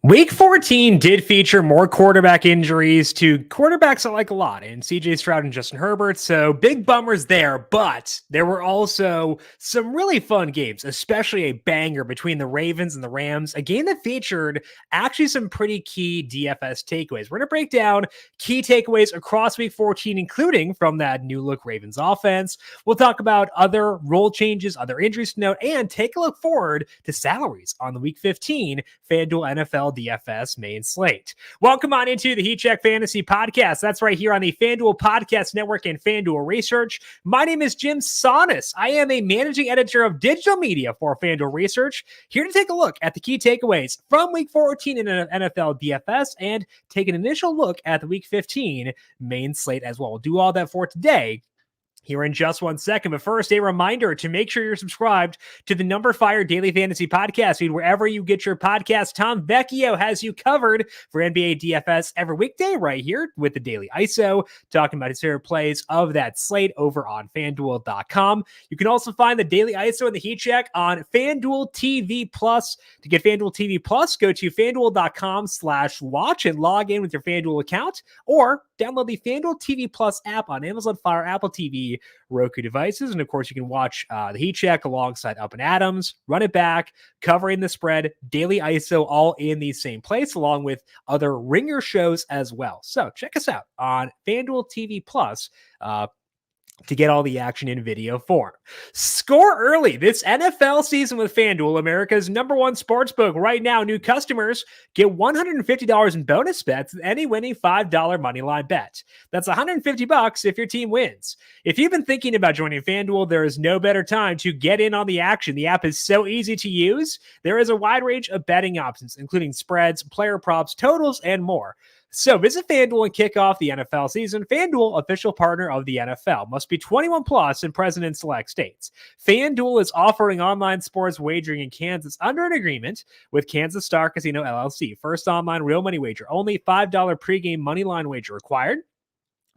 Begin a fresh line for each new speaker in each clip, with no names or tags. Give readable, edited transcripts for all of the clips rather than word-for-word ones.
Week 14 did feature more quarterback injuries to quarterbacks I like a lot, and CJ Stroud and Justin Herbert, so big bummers there, but there were also some really fun games, especially a banger between the Ravens and the Rams, a game that featured actually some pretty key DFS takeaways. We're going to break down key takeaways across Week 14, including from that new-look Ravens offense. We'll talk about other role changes, other injuries to note, and take a look forward to salaries on the Week 15 FanDuel NFL DFS main slate. Welcome on into the Heat Check Fantasy Podcast. That's right here on the FanDuel Podcast Network and FanDuel Research. My name is Jim Saunas. I am a managing editor of digital media for FanDuel Research, here to take a look at the key takeaways from Week 14 in NFL DFS and take an initial look at the Week 15 main slate as well. We'll do all that for today here in just 1 second. But first, a reminder to make sure you're subscribed to the numberFire Daily Fantasy Podcast feed wherever you get your podcast. Tom Vecchio has you covered for NBA DFS every weekday right here with the Daily ISO, talking about his favorite plays of that slate over on FanDuel.com. You can also find the Daily ISO and the Heat Check on FanDuel TV Plus. To get FanDuel TV Plus, go to FanDuel.com/watch and log in with your FanDuel account, or download the FanDuel TV Plus app on Amazon Fire, Apple TV, Roku devices. And of course, you can watch the Heat Check alongside Up and Adams, Run It Back, Covering the Spread, Daily ISO, all in the same place, along with other Ringer shows as well. So check us out on FanDuel TV Plus to get all the action in video form. Score early this NFL season with FanDuel, America's #1 sportsbook. Right now, new customers get $150 in bonus bets with any winning $5 moneyline bet. That's $150 if your team wins. If you've been thinking about joining FanDuel, there is no better time to get in on the action. The app is so easy to use. There is a wide range of betting options, including spreads, player props, totals, and more. So visit FanDuel and kick off the NFL season. FanDuel, official partner of the NFL. Must be 21 plus and present in select states. FanDuel is offering online sports wagering in Kansas under an agreement with Kansas Star Casino LLC. First online real money wager. Only $5 pregame moneyline wager required.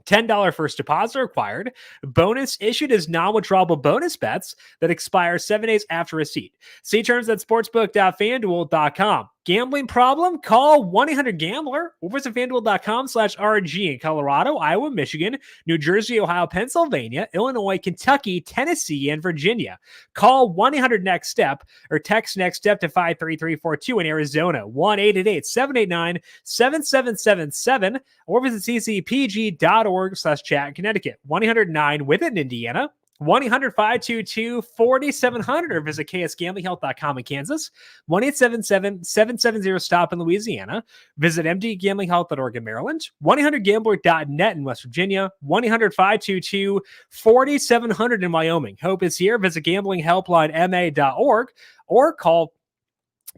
$10 first deposit required. Bonus issued as non-withdrawable bonus bets that expire 7 days after receipt. See terms at sportsbook.fanduel.com. Gambling problem? Call 1-800-GAMBLER or visit FanDuel.com/RG in Colorado, Iowa, Michigan, New Jersey, Ohio, Pennsylvania, Illinois, Kentucky, Tennessee, and Virginia. Call 1-800-NEXT-STEP or text NEXT STEP to 53342 in Arizona, 1-888-789-7777, or visit ccpg.org/chat in Connecticut, 1-800-9-WITH-IT in Indiana, 1-800-522-4700 or visit ksgamblinghealth.com in Kansas, 1-877-770-STOP in Louisiana, visit mdgamblinghealth.org in Maryland, 1-800-GAMBLER.net in West Virginia, 1-800-522-4700 in Wyoming. Hope is here. Visit gamblinghelplinema.org or call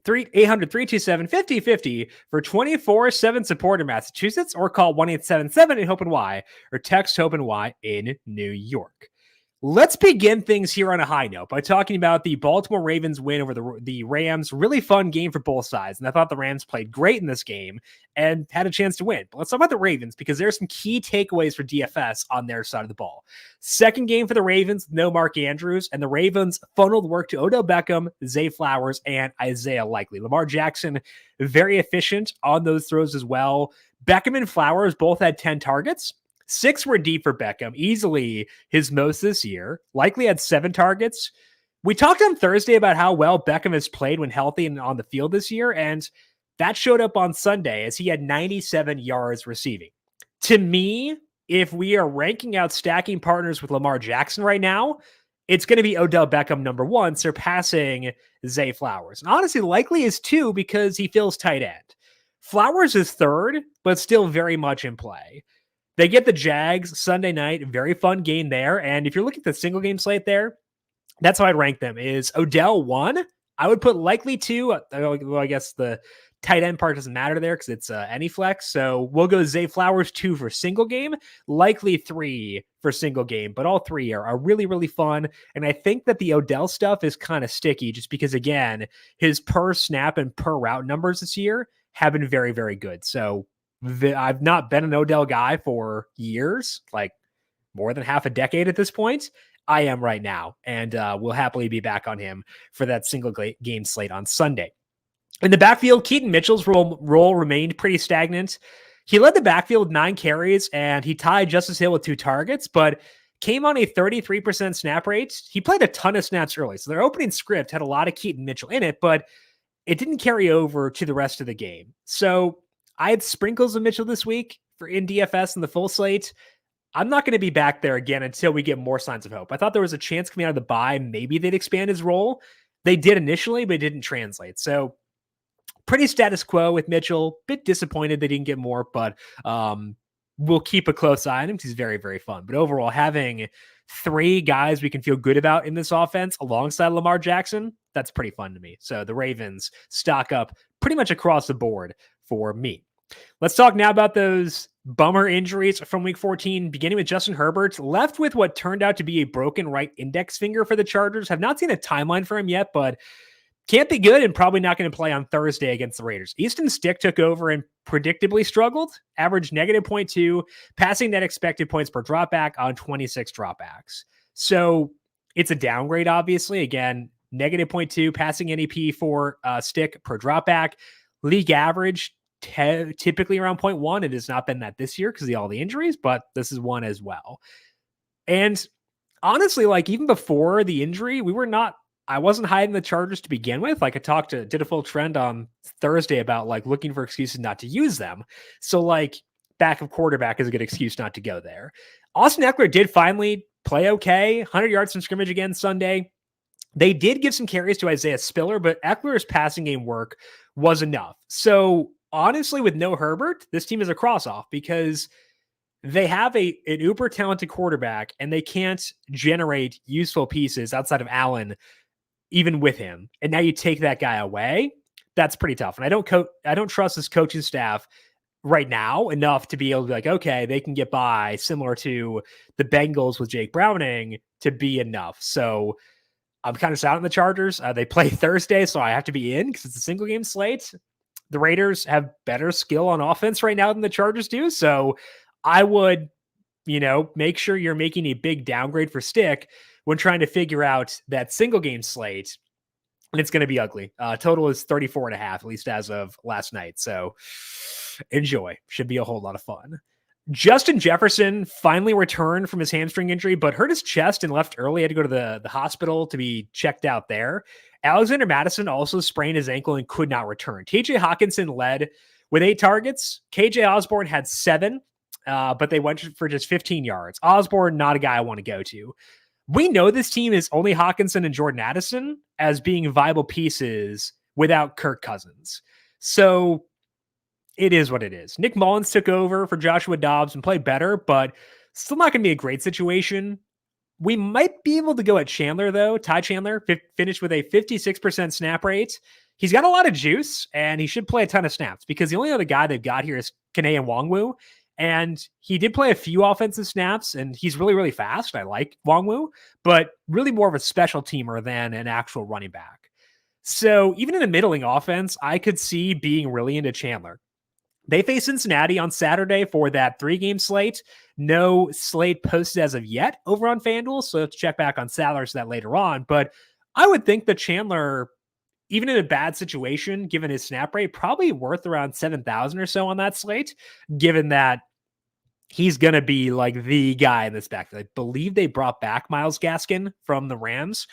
800-327-5050 for 24/7 support in Massachusetts, or call 1-877-HOPE-NY or text HOPE-NY in New York. Let's begin things here on a high note by talking about the Baltimore Ravens win over the Rams. Really fun game for both sides, and I thought the Rams played great in this game and had a chance to win. But let's talk about the Ravens, because there's some key takeaways for DFS on their side of the ball. Second game for the Ravens, no Mark Andrews, and the Ravens funneled work to Odell Beckham, Zay Flowers, and Isaiah Likely. Lamar Jackson, very efficient on those throws as well. Beckham and Flowers both had 10 targets. 6 were deep for Beckham, easily his most this year. Likely had 7 targets. We talked on Thursday about how well Beckham has played when healthy and on the field this year, and that showed up on Sunday as he had 97 yards receiving. To me, if we are ranking out stacking partners with Lamar Jackson right now, it's going to be Odell Beckham #1, surpassing Zay Flowers. And honestly, Likely is 2 because he fills tight end. Flowers is 3rd, but still very much in play. They get the Jags Sunday night, very fun game there. And if you're looking at the single game slate there, that's how I'd rank them. Is Odell 1? I would put Likely 2. Well, I guess the tight end part doesn't matter there because it's any flex. So we'll go Zay Flowers 2 for single game, Likely 3 for single game. But all 3 are really, really fun. And I think that the Odell stuff is kind of sticky just because, again, his per snap and per route numbers this year have been very, very good. So I've not been an Odell guy for years, like more than half a decade at this point. I am right now, and we'll happily be back on him for that single game slate on Sunday. In the backfield, Keaton Mitchell's role remained pretty stagnant. He led the backfield with 9 carries, and he tied Justice Hill with 2 targets, but came on a 33% snap rate. He played a ton of snaps early, so their opening script had a lot of Keaton Mitchell in it, but it didn't carry over to the rest of the game. So I had sprinkles of Mitchell this week for in DFS and the full slate. I'm not going to be back there again until we get more signs of hope. I thought there was a chance coming out of the bye, maybe they'd expand his role. They did initially, but it didn't translate. So pretty status quo with Mitchell. Bit disappointed they didn't get more, but we'll keep a close eye on him because he's very, very fun. But overall, having 3 guys we can feel good about in this offense alongside Lamar Jackson, that's pretty fun to me. So the Ravens stock up pretty much across the board for me. Let's talk now about those bummer injuries from week 14, beginning with Justin Herbert, left with what turned out to be a broken right index finger for the Chargers. Have not seen a timeline for him yet, but can't be good and probably not going to play on Thursday against the Raiders. Easton Stick took over and predictably struggled, averaged -0.2, passing net expected points per dropback on 26 dropbacks. So it's a downgrade, obviously. Again, -0.2 passing NEP for Stick per dropback. League average, typically around 0.1. It has not been that this year because of all the injuries, but this is one as well. And honestly, like even before the injury, I wasn't hiding the Chargers to begin with. Like I did a full trend on Thursday about like looking for excuses not to use them. So like backup quarterback is a good excuse not to go there. Austin Eckler did finally play okay. 100 yards from scrimmage again Sunday. They did give some carries to Isaiah Spiller, but Eckler's passing game work was enough. So honestly, with no Herbert, this team is a cross-off because they have an uber talented quarterback and they can't generate useful pieces outside of Allen even with him. And now you take that guy away. That's pretty tough. And I don't trust this coaching staff right now enough to be able to be like, okay, they can get by similar to the Bengals with Jake Browning to be enough. So I'm kind of sad on the Chargers. They play Thursday, so I have to be in because it's a single game slate. The Raiders have better skill on offense right now than the Chargers do. So I would, make sure you're making a big downgrade for Stick when trying to figure out that single game slate, and it's going to be ugly. Total is 34.5, at least as of last night. So enjoy. Should be a whole lot of fun. Justin Jefferson finally returned from his hamstring injury, but hurt his chest and left early. Had to go to the hospital to be checked out there. Alexander Mattison also sprained his ankle and could not return. TJ Hawkinson led with 8 targets. KJ Osborne had 7, but they went for just 15 yards. Osborne, not a guy I want to go to. We know this team is only Hawkinson and Jordan Addison as being viable pieces without Kirk Cousins. So it is what it is. Nick Mullins took over for Joshua Dobbs and played better, but still not going to be a great situation. We might be able to go at Chandler, though. Ty Chandler finished with a 56% snap rate. He's got a lot of juice, and he should play a ton of snaps because the only other guy they've got here is Kene Nwangwu. And he did play a few offensive snaps, and he's really, really fast. I like Nwangwu, but really more of a special teamer than an actual running back. So even in a middling offense, I could see being really into Chandler. They face Cincinnati on Saturday for that 3-game slate. No slate posted as of yet over on FanDuel, so let's check back on salaries for that later on. But I would think that Chandler, even in a bad situation, given his snap rate, probably worth around 7,000 or so on that slate, given that he's going to be like the guy in this backfield. I believe they brought back Myles Gaskin from the Rams.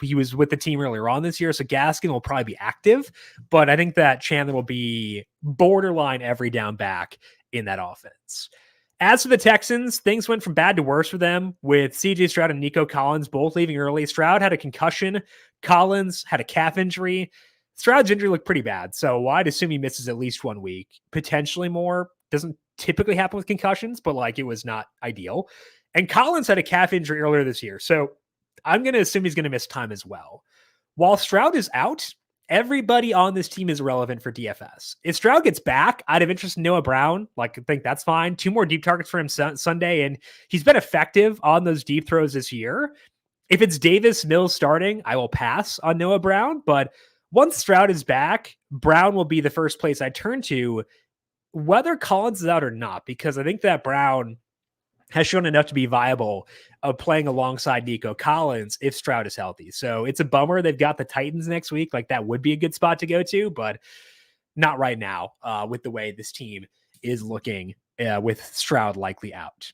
He was with the team earlier on this year, so Gaskin will probably be active, but I think that Chandler will be borderline every down back in that offense. As for the Texans, things went from bad to worse for them with CJ Stroud and Nico Collins both leaving early. Stroud had a concussion. Collins had a calf injury. Stroud's injury looked pretty bad, so I'd assume he misses at least 1 week, potentially more. Doesn't typically happen with concussions, but like it was not ideal. And Collins had a calf injury earlier this year, so I'm going to assume he's going to miss time as well. While Stroud is out, everybody on this team is relevant for DFS. If Stroud gets back, I'd have interest in Noah Brown. Like, I think that's fine. 2 more deep targets for him Sunday, and he's been effective on those deep throws this year. If it's Davis Mills starting, I will pass on Noah Brown, but once Stroud is back, Brown will be the first place I turn to, whether Collins is out or not, because I think that Brown has shown enough to be viable of playing alongside Nico Collins if Stroud is healthy. So it's a bummer they've got the Titans next week. Like that would be a good spot to go to, but not right now with the way this team is looking with Stroud likely out.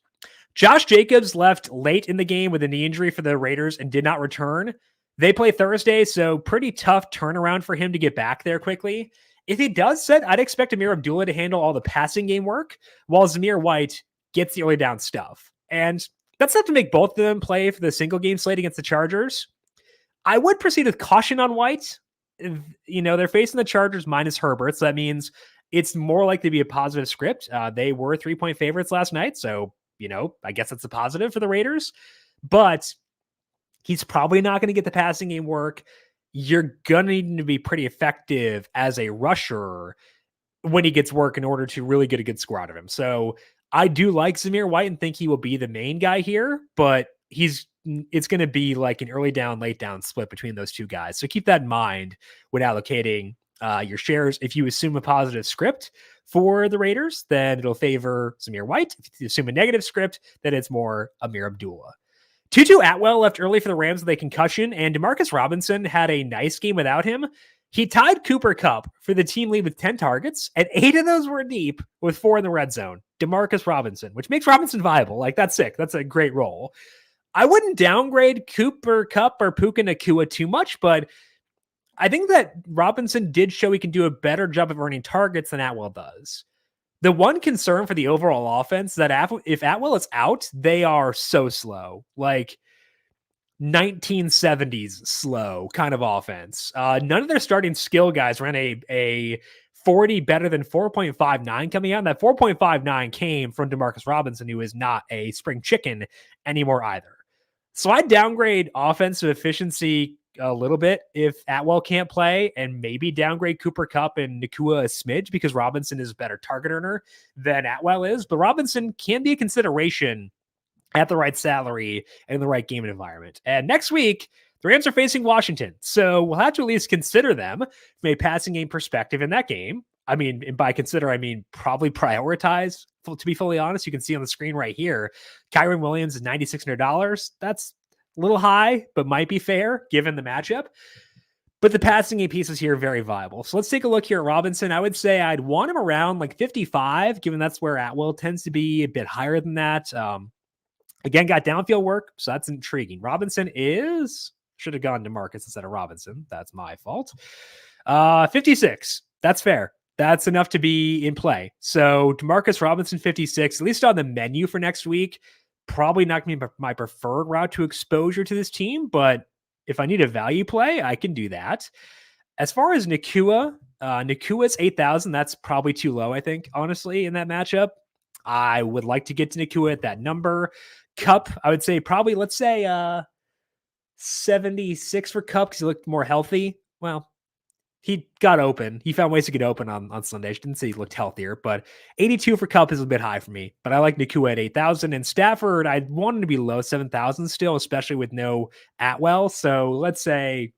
Josh Jacobs left late in the game with a knee injury for the Raiders and did not return. They play Thursday, so pretty tough turnaround for him to get back there quickly. If he does sit, I'd expect Amir Abdullah to handle all the passing game work, while Zamir White gets the early down stuff. And that's enough to make both of them play for the single game slate against the Chargers. I would proceed with caution on White. They're facing the Chargers minus Herbert, so that means it's more likely to be a positive script. They were 3-point favorites last night, so I guess that's a positive for the Raiders, but he's probably not going to get the passing game work. You're going to need to be pretty effective as a rusher when he gets work in order to really get a good score out of him. So I do like Zamir White and think he will be the main guy here, but it's going to be like an early down, late down split between those two guys. So keep that in mind when allocating your shares. If you assume a positive script for the Raiders, then it'll favor Zamir White. If you assume a negative script, then it's more Amir Abdullah. Tutu Atwell left early for the Rams with a concussion, and Demarcus Robinson had a nice game without him. He tied Cooper Kupp for the team lead with 10 targets, and 8 of those were deep with 4 in the red zone. Demarcus Robinson, which makes Robinson viable. Like, that's sick. That's a great role. I wouldn't downgrade Cooper Kupp or Puka Nacua too much, but I think that Robinson did show he can do a better job of earning targets than Atwell does. The one concern for the overall offense is that if Atwell is out, they are so slow, like 1970s slow kind of offense. None of their starting skill guys ran a 40 better than 4.59 coming out. And that 4.59 came from Demarcus Robinson, who is not a spring chicken anymore either. So I downgrade offensive efficiency a little bit if Atwell can't play, and maybe downgrade Cooper Kupp and Nacua a smidge because Robinson is a better target earner than Atwell is. But Robinson can be a consideration at the right salary and in the right game environment. And next week, the Rams are facing Washington. So we'll have to at least consider them from a passing game perspective in that game. I mean, and by consider, I mean probably prioritize. To be fully honest, you can see on the screen right here, Kyron Williams is $9,600. That's a little high, but might be fair given the matchup. But the passing game pieces here are very viable. So let's take a look here at Robinson. I would say I'd want him around like 55, given that's where Atwell tends to be a bit higher than that. Again, got downfield work, so that's intriguing. Robinson should have gone to Marcus instead of Robinson. That's my fault. 56. That's fair. That's enough to be in play. So Demarcus Robinson, 56, at least on the menu for next week. Probably not going to be my preferred route to exposure to this team, but if I need a value play, I can do that. As far as Nakua's 8,000. That's probably too low, I think, honestly, in that matchup. I would like to get to Nacua at that number. Kupp, I would say probably, let's say 76 for Kupp because he looked more healthy. Well, he got open. He found ways to get open on Sunday. I didn't say he looked healthier, but 82 for Kupp is a bit high for me. But I like Nacua at 8,000. And Stafford, I want him to be low 7,000 still, especially with no Atwell. So let's say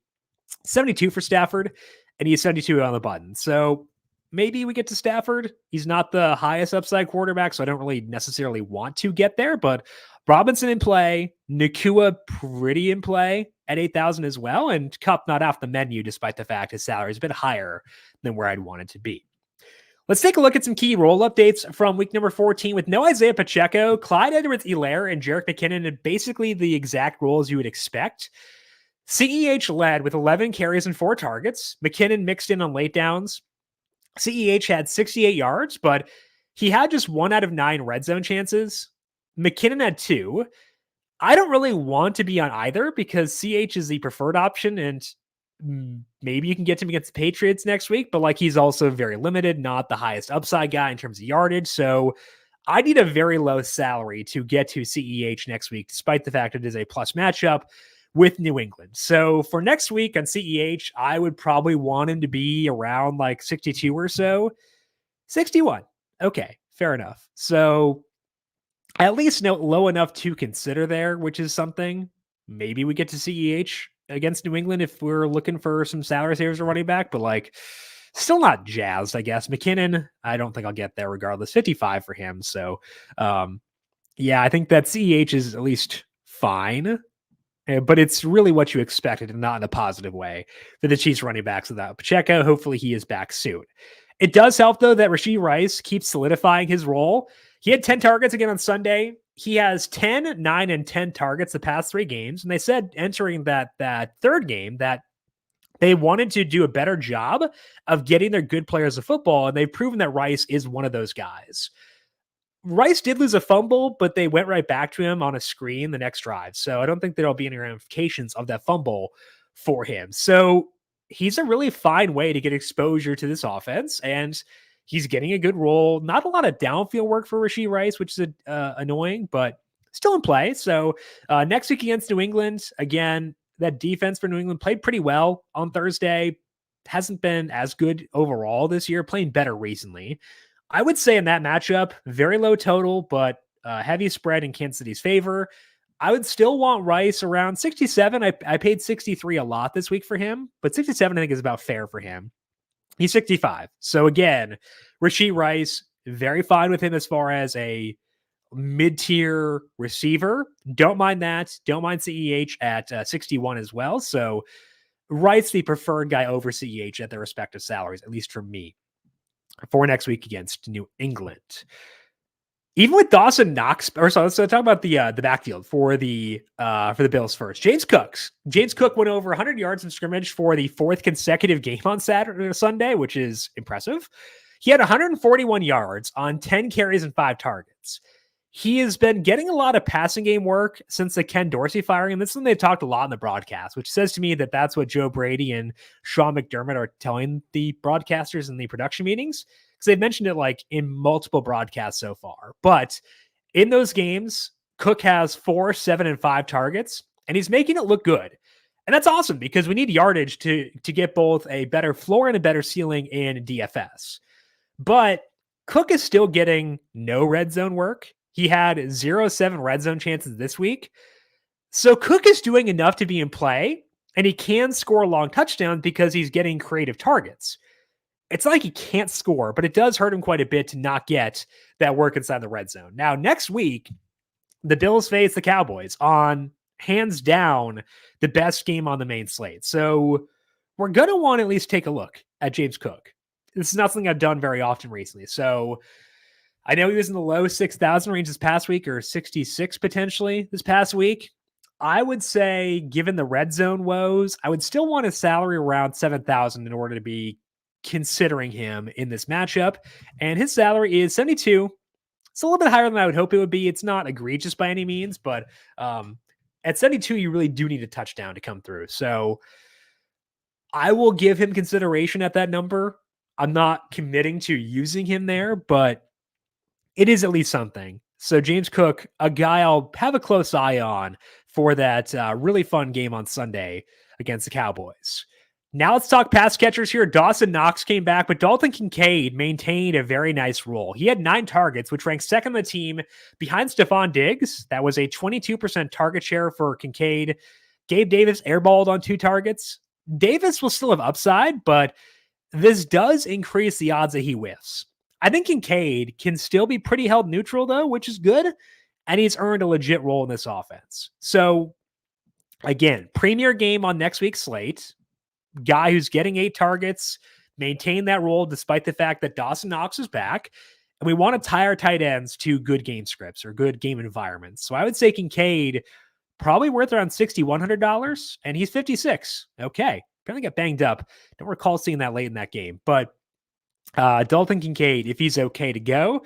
72 for Stafford, and he's 72 on the button. So maybe we get to Stafford. He's not the highest upside quarterback, so I don't really necessarily want to get there. But Robinson in play, Nacua pretty in play at 8,000 as well, and Kupp not off the menu despite the fact his salary is a bit higher than where I'd want it to be. Let's take a look at some key role updates from week number 14 with no Isaiah Pacheco, Clyde Edwards-Helaire, and Jerick McKinnon in basically the exact roles you would expect. CEH led with 11 carries and 4 targets. McKinnon mixed in on late downs. CEH had 68 yards, but he had just 1 out of 9 red zone chances. McKinnon had 2. I don't really want to be on either because CH is the preferred option, and maybe you can get him against the Patriots next week, but like he's also very limited, not the highest upside guy in terms of yardage. So I need a very low salary to get to CEH next week, despite the fact it is a plus matchup with New England. So for next week on CEH, I would probably want him to be around like 62 or so. 61. Okay, fair enough. So at least low enough to consider there, which is something. Maybe we get to CEH against New England if we're looking for some salary savers or running back, but like still not jazzed, I guess. McKinnon, I don't think I'll get there regardless. 55 for him. So Yeah, I think that CEH is at least fine, but it's really what you expected and not in a positive way for the Chiefs running backs without Pacheco. Hopefully he is back soon. It does help, though, that Rashee Rice keeps solidifying his role. He had 10 targets again on Sunday. He has 10, 9, and 10 targets the past 3 games. And they said entering that third game that they wanted to do a better job of getting their good players of football, and they've proven that Rice is one of those guys. Rice did lose a fumble, but they went right back to him on a screen the next drive. So I don't think there'll be any ramifications of that fumble for him. So he's a really fine way to get exposure to this offense, and he's getting a good role. Not a lot of downfield work for Rashee Rice, which is annoying, but still in play. So next week against New England, again, that defense for New England played pretty well on Thursday. Hasn't been as good overall this year, playing better recently. I would say in that matchup, very low total, but heavy spread in Kansas City's favor. I would still want Rice around 67. I paid 63 a lot this week for him, but 67 I think is about fair for him. He's 65. So again, Rashee Rice, very fine with him as far as a mid-tier receiver. Don't mind that. Don't mind CEH at 61 as well. So Rice, the preferred guy over CEH at their respective salaries, at least for me, for next week against New England. Even with Dawson Knox, or so let's talk about the backfield for the Bills first. James Cook went over 100 yards in scrimmage for the 4th consecutive game on Saturday or Sunday, which is impressive. He had 141 yards on 10 carries and 5 targets. He has been getting a lot of passing game work since the Ken Dorsey firing, and this is something they talked a lot in the broadcast, which says to me that that's what Joe Brady and Sean McDermott are telling the broadcasters in the production meetings, because they've mentioned it like in multiple broadcasts so far. But in those games, Cook has 4, 7, and 5 targets, and he's making it look good. And that's awesome because we need yardage to get both a better floor and a better ceiling in DFS. But Cook is still getting no red zone work. He had 0-7 red zone chances this week. So Cook is doing enough to be in play, and he can score long touchdowns because he's getting creative targets. It's not like he can't score, but it does hurt him quite a bit to not get that work inside the red zone. Now, next week, the Bills face the Cowboys on, hands down, the best game on the main slate. So we're going to want to at least take a look at James Cook. This is not something I've done very often recently. So I know he was in the low 6,000 range this past week, or 66 potentially this past week. I would say, given the red zone woes, I would still want a salary around 7,000 in order to be considering him in this matchup. And his salary is 72. It's a little bit higher than I would hope it would be. It's not egregious by any means, but at 72, you really do need a touchdown to come through. So I will give him consideration at that number. I'm not committing to using him there, but it is at least something. So James Cook, a guy I'll have a close eye on for that really fun game on Sunday against the Cowboys. Now let's talk pass catchers here. Dawson Knox came back, but Dalton Kincaid maintained a very nice role. He had 9 targets, which ranks second on the team behind Stephon Diggs. That was a 22% target share for Kincaid. Gabe Davis airballed on 2 targets. Davis will still have upside, but this does increase the odds that he whiffs. I think Kincaid can still be pretty held neutral, though, which is good. And he's earned a legit role in this offense. So, again, premier game on next week's slate. Guy who's getting 8 targets, maintain that role despite the fact that Dawson Knox is back. And we want to tie our tight ends to good game scripts or good game environments. So I would say Kincaid probably worth around $6,100, and he's 56. Okay. Apparently got banged up. Don't recall seeing that late in that game. But Dalton Kincaid, if he's okay to go,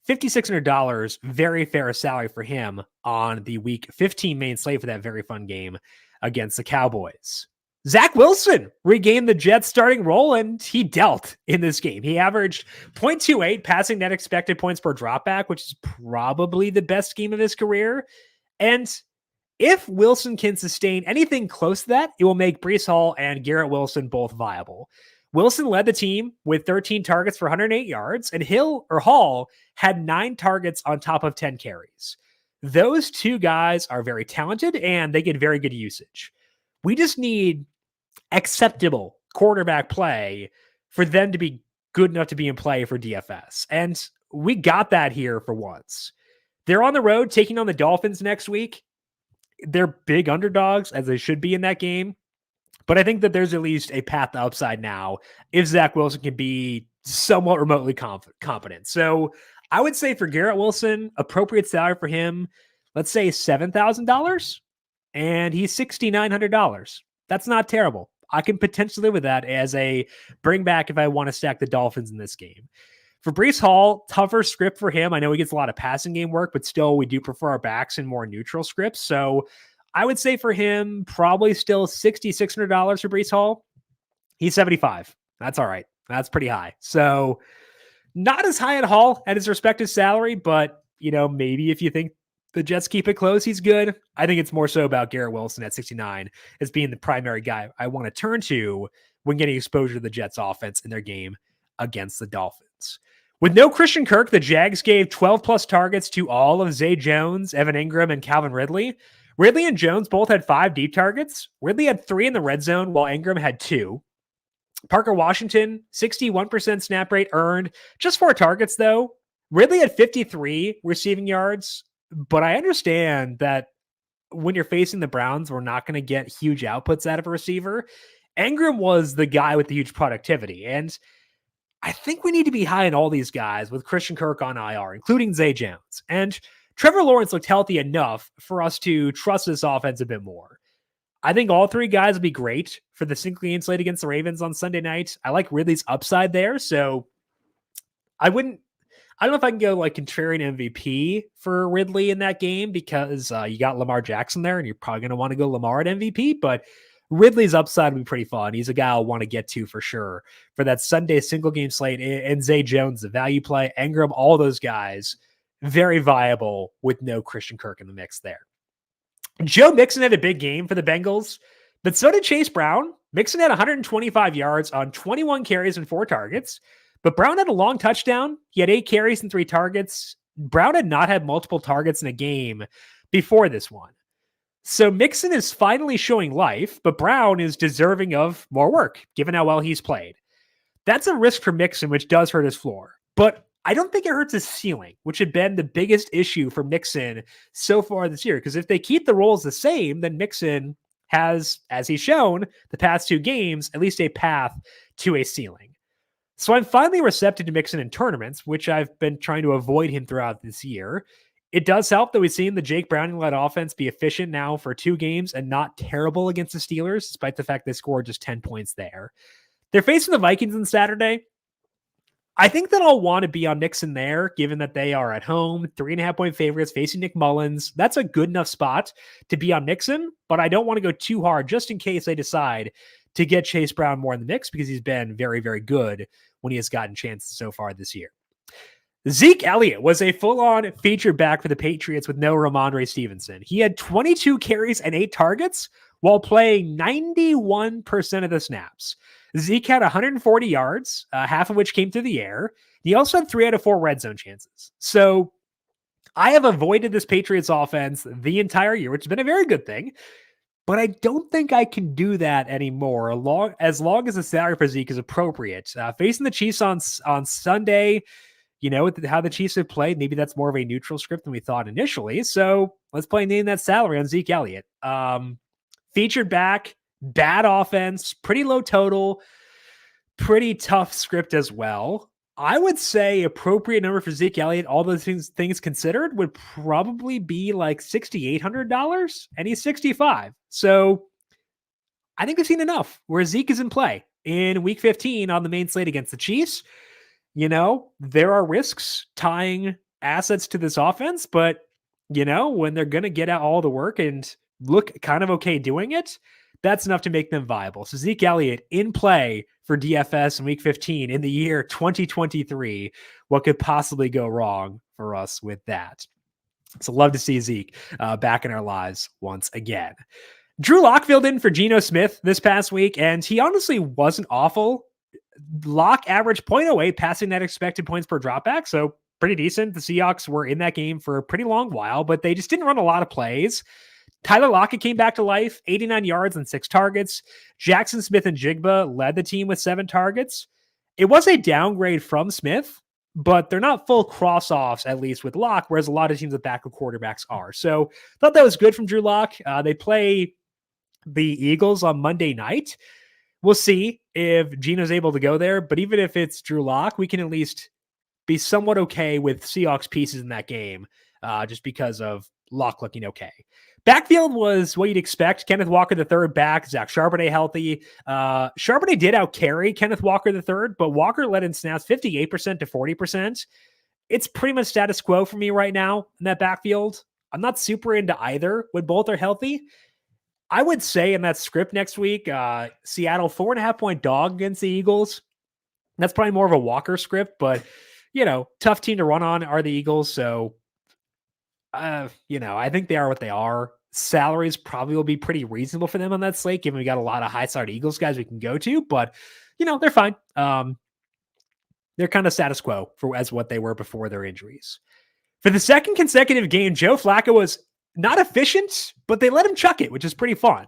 $5,600, very fair salary for him on the week 15 main slate for that very fun game against the Cowboys. Zach Wilson regained the Jets starting role, and he dealt in this game. He averaged 0.28 passing net expected points per dropback, which is probably the best game of his career. And if Wilson can sustain anything close to that, it will make Breece Hall and Garrett Wilson both viable. Wilson led the team with 13 targets for 108 yards, and Hall had 9 targets on top of 10 carries. Those 2 guys are very talented, and they get very good usage. We just need acceptable quarterback play for them to be good enough to be in play for DFS. And we got that here for once. They're on the road taking on the Dolphins next week. They're big underdogs, as they should be in that game. But I think that there's at least a path to upside now if Zach Wilson can be somewhat remotely competent. So I would say for Garrett Wilson, appropriate salary for him, let's say $7,000, and he's $6,900. That's not terrible. I can potentially live with that as a bring back if I want to stack the Dolphins in this game. For Breece Hall, tougher script for him. I know he gets a lot of passing game work, but still we do prefer our backs in more neutral scripts. So I would say for him, probably still $6,600 for Breece Hall. He's 75. That's all right. That's pretty high. So not as high at Hall at his respective salary, but maybe if you think the Jets keep it close, he's good. I think it's more so about Garrett Wilson at 69 as being the primary guy I want to turn to when getting exposure to the Jets offense in their game against the Dolphins. With no Christian Kirk, the Jags gave 12 plus targets to all of Zay Jones, Evan Ingram, and Calvin Ridley. Ridley and Jones both had 5 deep targets. Ridley had 3 in the red zone, while Ingram had 2. Parker Washington, 61% snap rate earned, just 4 targets though. Ridley had 53 receiving yards, but I understand that when you're facing the Browns, we're not going to get huge outputs out of a receiver. Ingram was the guy with the huge productivity, and I think we need to be high on all these guys with Christian Kirk on IR, including Zay Jones. And Trevor Lawrence looked healthy enough for us to trust this offense a bit more. I think all 3 guys will be great for the single game slate against the Ravens on Sunday night. I like Ridley's upside there, so I don't know if I can go like contrarian MVP for Ridley in that game because you got Lamar Jackson there and you're probably going to want to go Lamar at MVP, but Ridley's upside will be pretty fun. He's a guy I'll want to get to for sure for that Sunday single game slate. And Zay Jones, the value play, Ingram, all those guys, very viable with no Christian Kirk in the mix there. Joe Mixon had a big game for the Bengals, but so did Chase Brown. Mixon had 125 yards on 21 carries and 4 targets, but Brown had a long touchdown. He had 8 carries and 3 targets. Brown had not had multiple targets in a game before this one. So Mixon is finally showing life, but Brown is deserving of more work, given how well he's played. That's a risk for Mixon, which does hurt his floor. But I don't think it hurts his ceiling, which had been the biggest issue for Mixon so far this year. Because if they keep the roles the same, then Mixon has, as he's shown, the past 2 games, at least a path to a ceiling. So I'm finally receptive to Mixon in tournaments, which I've been trying to avoid him throughout this year. It does help that we've seen the Jake Browning-led offense be efficient now for 2 games and not terrible against the Steelers, despite the fact they scored just 10 points there. They're facing the Vikings on Saturday. I think that I'll want to be on Mixon there, given that they are at home, 3.5-point favorites facing Nick Mullins. That's a good enough spot to be on Mixon, but I don't want to go too hard just in case they decide to get Chase Brown more in the mix because he's been very, very good when he has gotten chances so far this year. Zeke Elliott was a full-on featured back for the Patriots with no Ramondre Stevenson. He had 22 carries and 8 targets while playing 91% of the snaps. Zeke had 140 yards, half of which came through the air. He also had 3 out of 4 red zone chances. So I have avoided this Patriots offense the entire year, which has been a very good thing. But I don't think I can do that anymore as long as the salary for Zeke is appropriate. Facing the Chiefs on Sunday, with how the Chiefs have played, maybe that's more of a neutral script than we thought initially. So let's play name that salary on Zeke Elliott. Featured back, bad offense, pretty low total, pretty tough script as well. I would say appropriate number for Zeke Elliott, all those things considered, would probably be like $6,800, and he's 65. So I think we've seen enough where Zeke is in play in week 15 on the main slate against the Chiefs. There are risks tying assets to this offense, but, when they're going to get out all the work and look kind of okay doing it, that's enough to make them viable. So Zeke Elliott in play for DFS in week 15 in the year 2023. What could possibly go wrong for us with that? So love to see Zeke back in our lives once again. Drew Lock filled in for Geno Smith this past week, and he honestly wasn't awful. Lock averaged 0.08 passing net expected points per dropback, so pretty decent. The Seahawks were in that game for a pretty long while, but they just didn't run a lot of plays. Tyler Lockett came back to life, 89 yards and 6 targets. Jackson Smith and Jigba led the team with 7 targets. It was a downgrade from Smith, but they're not full cross-offs, at least with Lock, whereas a lot of teams with backup quarterbacks are. So thought that was good from Drew Lock. They play the Eagles on Monday night. We'll see if Gino's able to go there, but even if it's Drew Lock, we can at least be somewhat okay with Seahawks pieces in that game, just because of Lock looking okay. Backfield was what you'd expect. Kenneth Walker, the third back, Zach Charbonnet healthy. Charbonnet did outcarry Kenneth Walker, the third, but Walker led in snaps 58% to 40%. It's pretty much status quo for me right now in that backfield. I'm not super into either when both are healthy. I would say in that script next week, Seattle 4.5-point dog against the Eagles. That's probably more of a Walker script, but tough team to run on are the Eagles. So, I think they are what they are. Salaries probably will be pretty reasonable for them on that slate, given we got a lot of high-side Eagles guys we can go to, but they're fine. They're kind of status quo as what they were before their injuries. For the second consecutive game, Joe Flacco was not efficient, but they let him chuck it, which is pretty fun.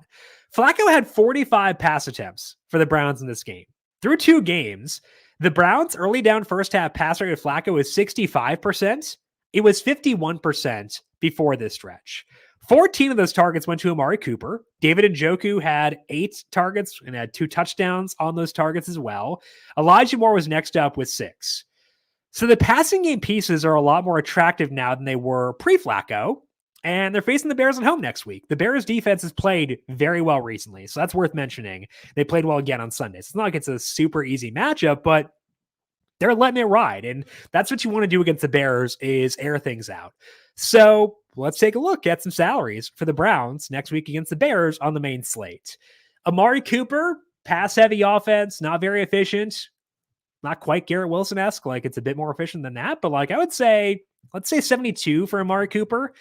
Flacco had 45 pass attempts for the Browns in this game. Through 2 games, the Browns' early down first half pass rate of Flacco was 65%. It was 51% before this stretch. 14 of those targets went to Amari Cooper. David Njoku had 8 targets and had 2 touchdowns on those targets as well. Elijah Moore was next up with 6. So the passing game pieces are a lot more attractive now than they were pre-Flacco, and they're facing the Bears at home next week. The Bears defense has played very well recently, so that's worth mentioning. They played well again on Sunday. So it's not like it's a super easy matchup, but they're letting it ride, and that's what you want to do against the Bears is air things out. So let's take a look at some salaries for the Browns next week against the Bears on the main slate. Amari Cooper, pass-heavy offense, not very efficient. Not quite Garrett Wilson-esque, like it's a bit more efficient than that, but I would say, let's say 72 for Amari Cooper.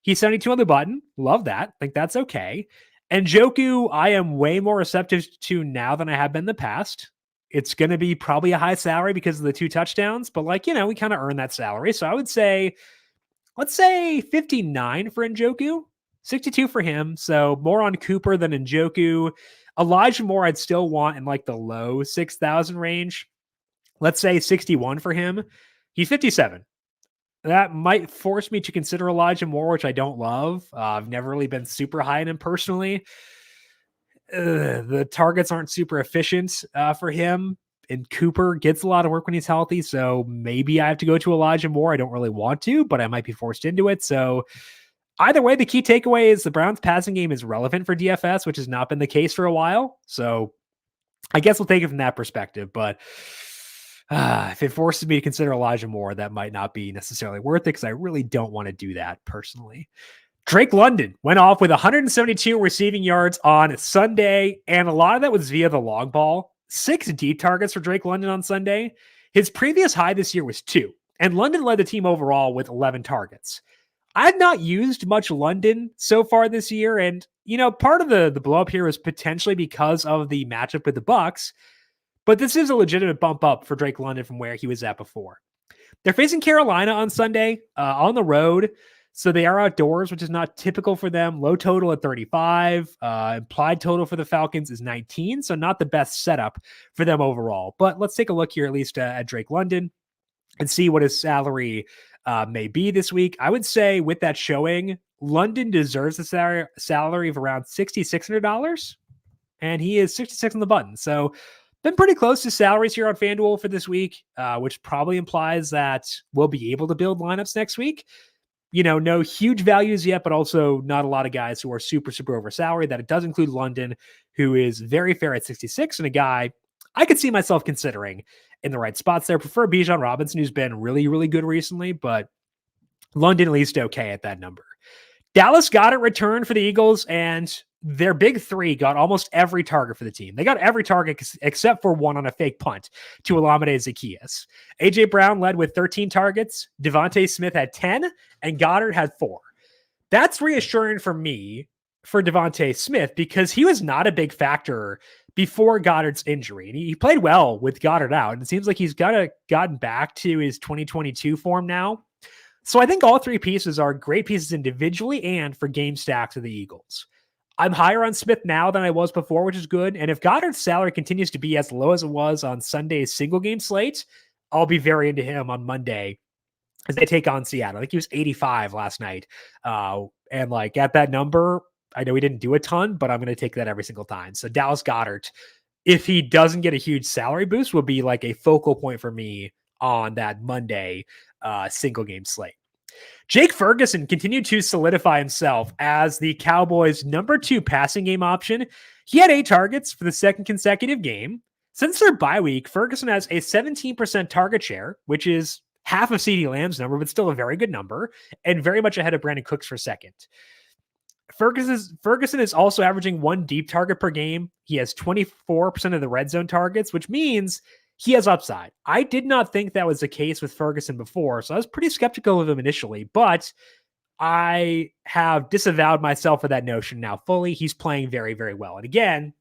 He's 72 on the button. Love that. Think that's okay. And Njoku, I am way more receptive to now than I have been in the past. It's going to be probably a high salary because of the 2 touchdowns, but we kind of earn that salary. So I would say, let's say 59 for Njoku, 62 for him. So more on Cooper than Njoku. Elijah Moore, I'd still want in the low 6,000 range. Let's say 61 for him. He's 57. That might force me to consider Elijah Moore, which I don't love. I've never really been super high on him personally. The targets aren't super efficient for him. And Cooper gets a lot of work when he's healthy. So maybe I have to go to Elijah Moore. I don't really want to, but I might be forced into it. So either way, the key takeaway is the Browns passing game is relevant for DFS, which has not been the case for a while. So I guess we'll take it from that perspective. But if it forces me to consider Elijah Moore, that might not be necessarily worth it because I really don't want to do that personally. Drake London went off with 172 receiving yards on Sunday, and a lot of that was via the long ball. 6 deep targets for Drake London on Sunday. His previous high this year was 2, and London led the team overall with 11 targets. I've not used much London so far this year, and part of the blow up here is potentially because of the matchup with the Bucs. But this is a legitimate bump up for Drake London from where he was at before. They're facing Carolina on Sunday on the road. So they are outdoors, which is not typical for them. Low total at 35. Implied total for the Falcons is 19. So not the best setup for them overall. But let's take a look here at least at Drake London and see what his salary may be this week. I would say with that showing, London deserves a salary of around $6,600. And he is 66 on the button. So been pretty close to salaries here on FanDuel for this week, which probably implies that we'll be able to build lineups next week. No huge values yet, but also not a lot of guys who are super, super over salary. That it does include London, who is very fair at 66, and a guy I could see myself considering in the right spots there. Prefer Bijan Robinson, who's been really, really good recently, but London at least okay at that number. Dallas Goedert returned for the Eagles, and their big 3 got almost every target for the team. They got every target except for one on a fake punt to Olamide Zaccheaus. A.J. Brown led with 13 targets. Devontae Smith had 10, and Goddard had 4. That's reassuring for me for Devontae Smith because he was not a big factor before Goddard's injury. And he played well with Goddard out, and it seems like he's gotten back to his 2022 form now. So I think all 3 pieces are great pieces individually and for game stacks of the Eagles. I'm higher on Smith now than I was before, which is good. And if Goddard's salary continues to be as low as it was on Sunday's single game slate, I'll be very into him on Monday as they take on Seattle. I think he was 85 last night. And like at that number, I know he didn't do a ton, but I'm going to take that every single time. So Dallas Goedert, if he doesn't get a huge salary boost, will be like a focal point for me on that Monday single game slate. Jake Ferguson continued to solidify himself as the Cowboys' number 2 passing game option. He had 8 targets for the second consecutive game. Since their bye week, Ferguson has a 17% target share, which is half of CeeDee Lamb's number, but still a very good number, and very much ahead of Brandon Cooks for second. Ferguson is also averaging 1 deep target per game. He has 24% of the red zone targets, which means he has upside. I did not think that was the case with Ferguson before, so I was pretty skeptical of him initially, but I have disavowed myself of that notion now fully. He's playing very, very well. And again,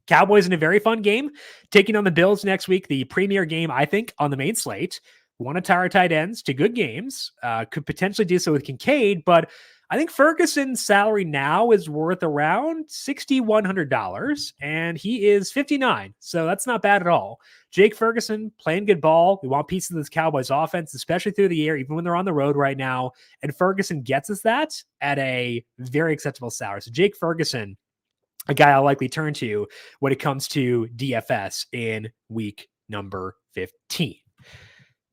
Cowboys in a very fun game, taking on the Bills next week, the premier game, I think, on the main slate. One of our tight ends to good games, could potentially do so with Kincaid, but I think Ferguson's salary now is worth around $6,100, and he is 59, so that's not bad at all. Jake Ferguson playing good ball. We want pieces of this Cowboys offense, especially through the air, even when they're on the road right now, and Ferguson gets us that at a very acceptable salary. So Jake Ferguson, a guy I'll likely turn to when it comes to DFS in week number 15.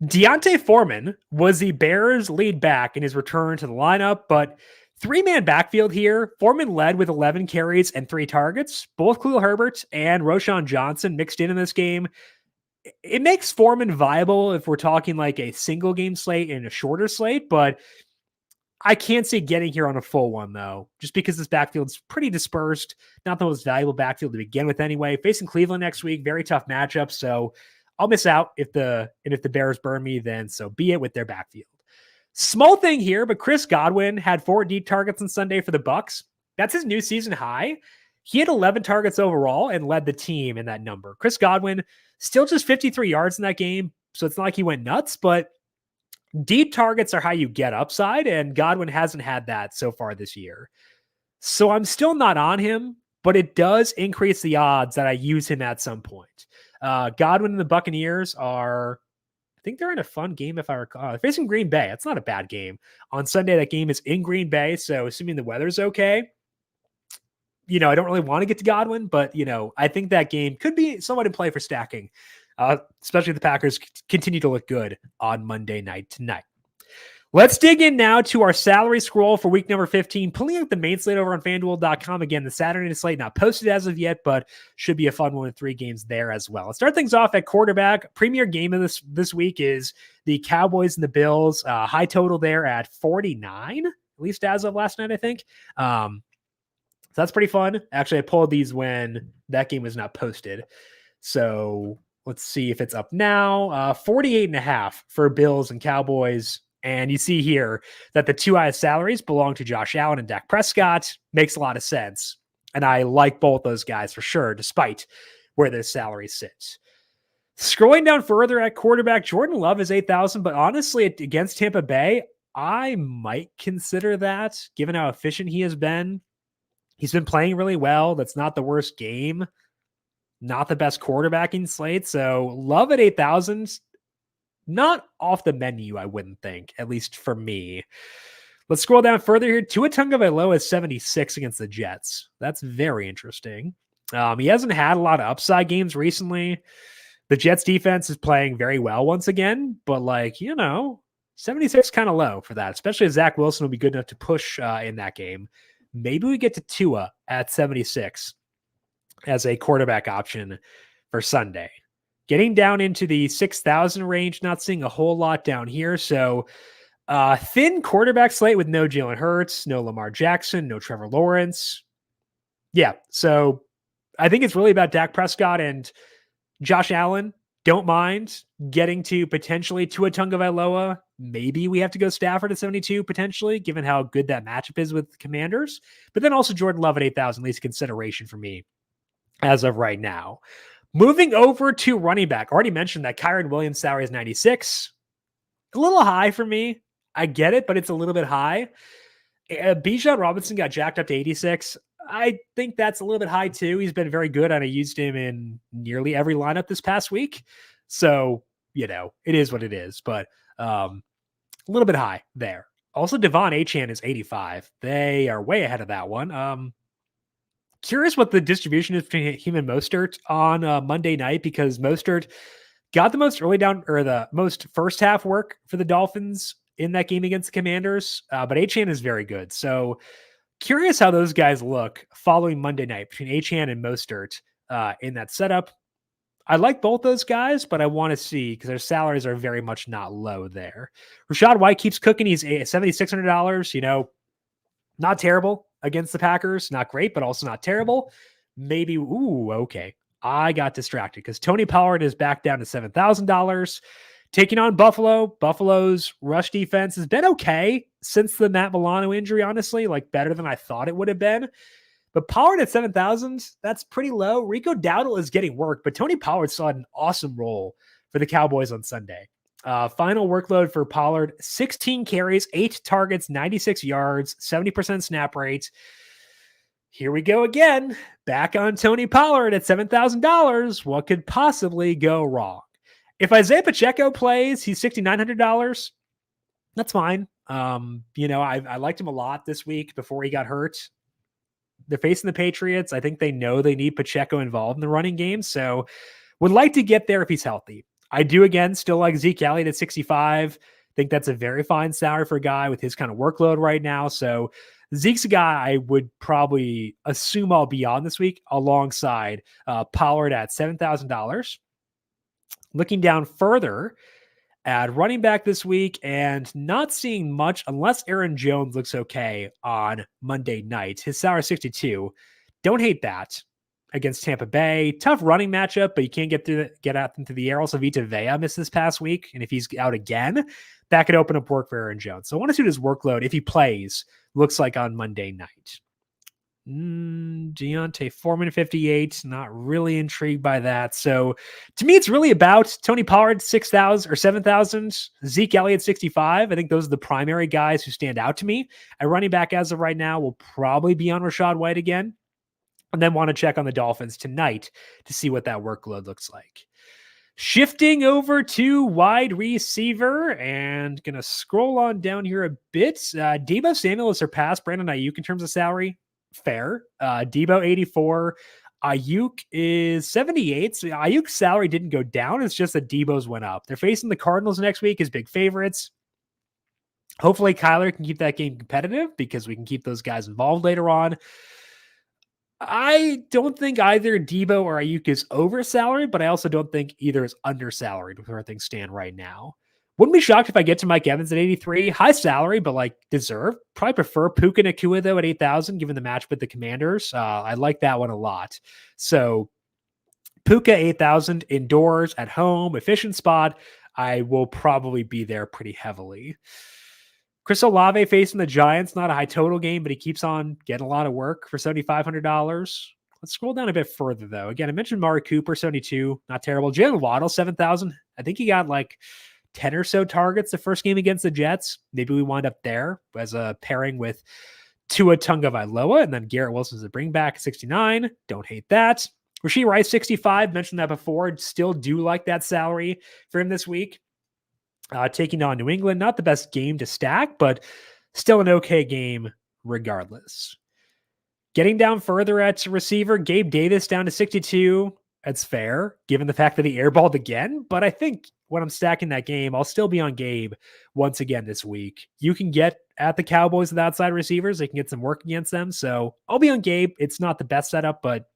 Deontay Foreman was the Bears' lead back in his return to the lineup, but 3-man backfield here. Foreman led with 11 carries and 3 targets. Both Khalil Herbert and Roschon Johnson mixed in this game. It makes Foreman viable if we're talking like a single game slate and a shorter slate, but I can't see getting here on a full one, though, just because this backfield's pretty dispersed. Not the most valuable backfield to begin with anyway. Facing Cleveland next week, very tough matchup, so I'll miss out if the Bears burn me, then so be it with their backfield. Small thing here, but Chris Godwin had 4 deep targets on Sunday for the Bucs. That's his new season high. He had 11 targets overall and led the team in that number. Chris Godwin still just 53 yards in that game, so it's not like he went nuts, but deep targets are how you get upside, and Godwin hasn't had that so far this year. So I'm still not on him, but it does increase the odds that I use him at some point. Godwin and the Buccaneers are, I think they're in a fun game if I recall. They're facing Green Bay. It's not a bad game. On Sunday, that game is in Green Bay, so assuming the weather's okay, I don't really want to get to Godwin, but, I think that game could be somewhat in play for stacking, especially if the Packers continue to look good on Monday night tonight. Let's dig in now to our salary scroll for week number 15, pulling up the main slate over on FanDuel.com. Again, the Saturday slate not posted as of yet, but should be a fun one with 3 games there as well. Let's start things off at quarterback. Premier game of this week is the Cowboys and the Bills. High total there at 49, at least as of last night, I think. So that's pretty fun. Actually, I pulled these when that game was not posted. So let's see if it's up now. 48.5 for Bills and Cowboys. And you see here that the 2 highest salaries belong to Josh Allen and Dak Prescott. Makes a lot of sense. And I like both those guys for sure, despite where their salaries sit. Scrolling down further at quarterback, Jordan Love is 8,000, but honestly, against Tampa Bay, I might consider that, given how efficient he has been. He's been playing really well. That's not the worst game. Not the best quarterbacking slate. So Love at 8,000, not off the menu, I wouldn't think, at least for me. Let's scroll down further here. Tua Tagovailoa is 76 against the Jets. That's very interesting. He hasn't had a lot of upside games recently. The Jets defense is playing very well once again, but 76 kind of low for that, especially if Zach Wilson will be good enough to push in that game. Maybe we get to Tua at 76 as a quarterback option for Sunday. Getting down into the 6,000 range, not seeing a whole lot down here. So thin quarterback slate with no Jalen Hurts, no Lamar Jackson, no Trevor Lawrence. Yeah, so I think it's really about Dak Prescott and Josh Allen. Don't mind getting to potentially Tua Tagovailoa. Maybe we have to go Stafford at 72 potentially, given how good that matchup is with the Commanders. But then also Jordan Love at 8,000, at least consideration for me as of right now. Moving over to running back. Already mentioned that Kyren Williams' salary is 96. A little high for me. I get it, but it's a little bit high. Bijan Robinson got jacked up to 86. I think that's a little bit high too. He's been very good, and I used him in nearly every lineup this past week. So it is what it is. But a little bit high there. Also, Devon Achane is 85. They are way ahead of that one. Curious what the distribution is between him and Mostert on Monday night, because Mostert got the most early down or the most first half work for the Dolphins in that game against the Commanders, but Achane is very good. So curious how those guys look following Monday night between Achane and Mostert in that setup. I like both those guys, but I want to see, because their salaries are very much not low there. Rachaad White keeps cooking. He's $7,600, not terrible against the Packers. Not great, but also not terrible. Maybe, okay. I got distracted because Tony Pollard is back down to $7,000. Taking on Buffalo. Buffalo's rush defense has been okay since the Matt Milano injury, honestly, like better than I thought it would have been. But Pollard at 7,000, that's pretty low. Rico Dowdle is getting work, but Tony Pollard still had an awesome role for the Cowboys on Sunday. Final workload for Pollard, 16 carries, 8 targets, 96 yards, 70% snap rate. Here we go again. Back on Tony Pollard at $7,000. What could possibly go wrong? If Isaiah Pacheco plays, he's $6,900. That's fine. I liked him a lot this week before he got hurt. They're facing the Patriots. I think they know they need Pacheco involved in the running game, so would like to get there if he's healthy. I do, again, still like Zeke Elliott at 65. Think that's a very fine salary for a guy with his kind of workload right now. So Zeke's a guy I would probably assume I'll be on this week alongside Pollard at $7,000. Looking down further at running back this week and not seeing much unless Aaron Jones looks okay on Monday night. His salary is 62. Don't hate that against Tampa Bay. Tough running matchup, but you can't get at them through the air. Also, Vita Vea missed this past week, and if he's out again, that could open up work for Aaron Jones. So I want to see what his workload, if he plays, looks like on Monday night. Deontay Foreman 58, not really intrigued by that. So to me, it's really about Tony Pollard 6,000 or 7,000, Zeke Elliott 65. I think those are the primary guys who stand out to me. At running back as of right now will probably be on Rachaad White again, and then want to check on the Dolphins tonight to see what that workload looks like. Shifting over to wide receiver and going to scroll on down here a bit. Deebo Samuel has surpassed Brandon Ayuk in terms of salary. Fair. Deebo 84. Ayuk is 78. So Ayuk's salary didn't go down. It's just that Deebo's went up. They're facing the Cardinals next week as big favorites. Hopefully Kyler can keep that game competitive because we can keep those guys involved later on. I don't think either Deebo or Ayuk is over salary, but I also don't think either is under salaried with where things stand right now. Wouldn't be shocked if I get to Mike Evans at 83. High salary, but like deserved. Probably prefer Puka Nacua though at 8,000, given the match with the Commanders. I like that one a lot. So Puka 8,000 indoors at home, efficient spot. I will probably be there pretty heavily. Chris Olave facing the Giants, not a high total game, but he keeps on getting a lot of work for $7,500. Let's scroll down a bit further, though. Again, I mentioned Mari Cooper, 72, not terrible. Jalen Waddle, 7,000. I think he got like 10 or so targets the first game against the Jets. Maybe we wind up there as a pairing with Tua Tagovailoa, and then Garrett Wilson's a bring back, 69. Don't hate that. Rashee Rice, 65. Mentioned that before. Still do like that salary for him this week. Taking on New England, not the best game to stack, but still an okay game regardless. Getting down further at receiver, Gabe Davis down to 62. That's fair, given the fact that he airballed again. But I think when I'm stacking that game, I'll still be on Gabe once again this week. You can get at the Cowboys with outside receivers. They can get some work against them. So I'll be on Gabe. It's not the best setup, but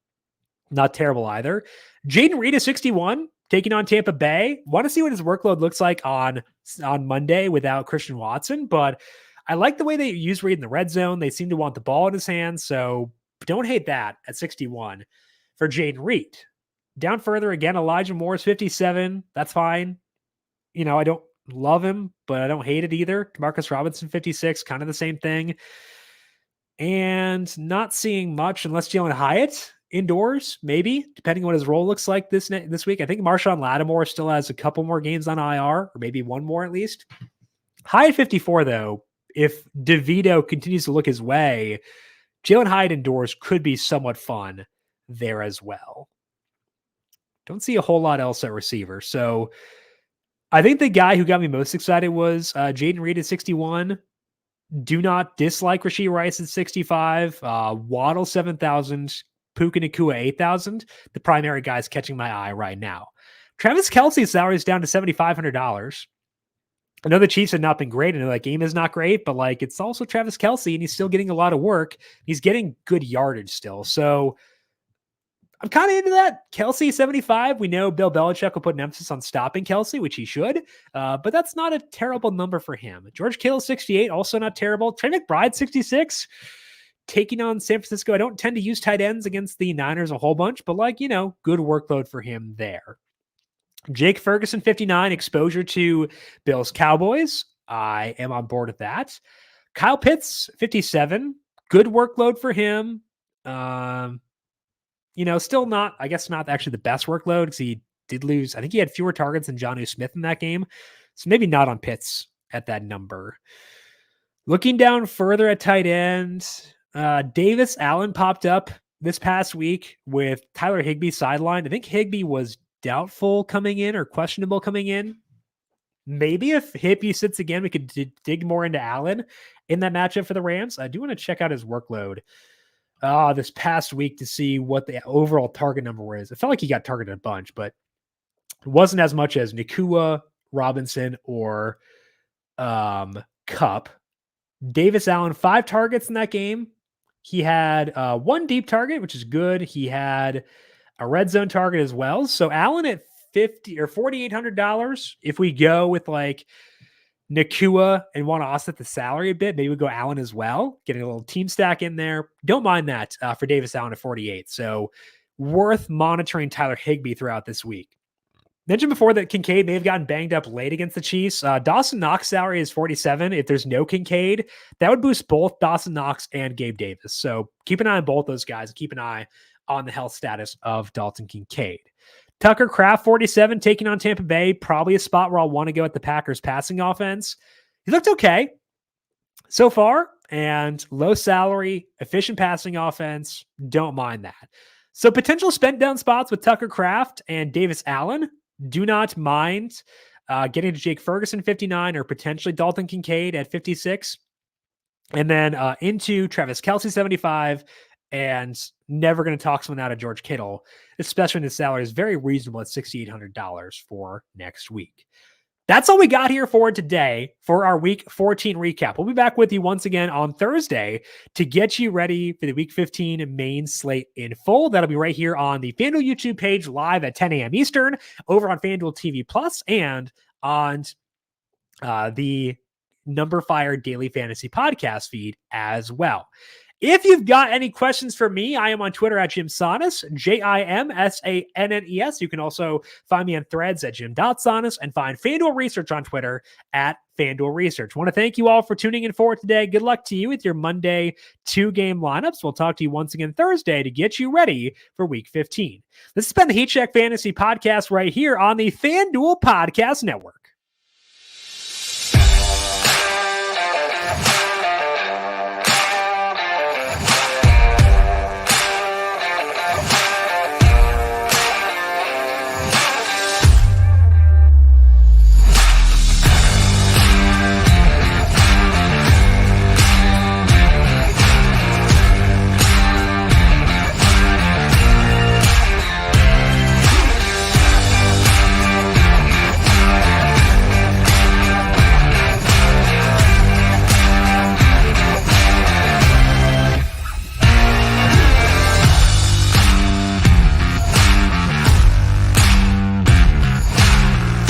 not terrible either. Jaden Reed is 61. Taking on Tampa Bay. Want to see what his workload looks like on Monday without Christian Watson, but I like the way they use Reed in the red zone. They seem to want the ball in his hands, so don't hate that at 61 for Jaden Reed. Down further, again, Elijah Moore's 57. That's fine. I don't love him, but I don't hate it either. Demarcus Robinson, 56, kind of the same thing. And not seeing much unless Jalen Hyatt indoors, maybe, depending on what his role looks like this week. I think Marshawn Lattimore still has a couple more games on IR, or maybe one more at least. High at 54, though, if DeVito continues to look his way, Jalen Hyatt indoors could be somewhat fun there as well. Don't see a whole lot else at receiver. So I think the guy who got me most excited was Jaden Reed at 61. Do not dislike Rashee Rice at 65. Waddle 7,000. Puka Nacua 8,000. The primary guys catching my eye right now. Travis Kelce's salary is down to $7,500. I know the Chiefs have not been great. I know that game is not great, but like it's also Travis Kelce, and he's still getting a lot of work. He's getting good yardage still. So I'm kind of into that. Kelce 75. We know Bill Belichick will put an emphasis on stopping Kelce, which he should, but that's not a terrible number for him. George Kittle 68, also not terrible. Trey McBride 66, taking on San Francisco. I don't tend to use tight ends against the Niners a whole bunch, but like, good workload for him there. Jake Ferguson 59, exposure to Bills Cowboys. I am on board with that. Kyle Pitts 57, good workload for him. Still not, I guess not actually the best workload because he did lose. I think he had fewer targets than Jonnu Smith in that game. So maybe not on Pitts at that number. Looking down further at tight end, Davis Allen popped up this past week with Tyler Higbee sidelined. I think Higbee was doubtful coming in or questionable coming in. Maybe if Higbee sits again, we could dig more into Allen in that matchup for the Rams. I do want to check out his workload this past week to see what the overall target number is. It felt like he got targeted a bunch, but it wasn't as much as Nacua, Robinson, or Kupp. Davis Allen, 5 targets in that game. He had 1 deep target, which is good. He had a red zone target as well. So Allen at $50 or $4,800. If we go with like Nacua and want to offset the salary a bit, maybe we go Allen as well, getting a little team stack in there. Don't mind that for Davis Allen at 48. So worth monitoring Tyler Higbee throughout this week. Mentioned before that Kincaid may have gotten banged up late against the Chiefs. Dawson Knox salary is 47. If there's no Kincaid, that would boost both Dawson Knox and Gabe Davis. So keep an eye on both those guys. Keep an eye on the health status of Dalton Kincaid. Tucker Kraft, 47, taking on Tampa Bay. Probably a spot where I'll want to go at the Packers passing offense. He looked okay so far, and low salary, efficient passing offense. Don't mind that. So potential spent down spots with Tucker Kraft and Davis Allen. Do not mind getting to Jake Ferguson 59 or potentially Dalton Kincaid at 56. And then into Travis Kelce 75, and never going to talk someone out of George Kittle, especially when his salary is very reasonable at $6,800 for next week. That's all we got here for today for our Week 14 recap. We'll be back with you once again on Thursday to get you ready for the Week 15 main slate in full. That'll be right here on the FanDuel YouTube page live at 10 a.m. Eastern, over on FanDuel TV Plus, and on the numberFire Daily Fantasy Podcast feed as well. If you've got any questions for me, I am on Twitter at Jim Sannes, JimSannes. You can also find me on Threads at Jim.Sannes and find FanDuel Research on Twitter at FanDuel Research. I want to thank you all for tuning in for today. Good luck to you with your Monday 2-game lineups. We'll talk to you once again Thursday to get you ready for Week 15. This has been the Heat Check Fantasy Podcast right here on the FanDuel Podcast Network.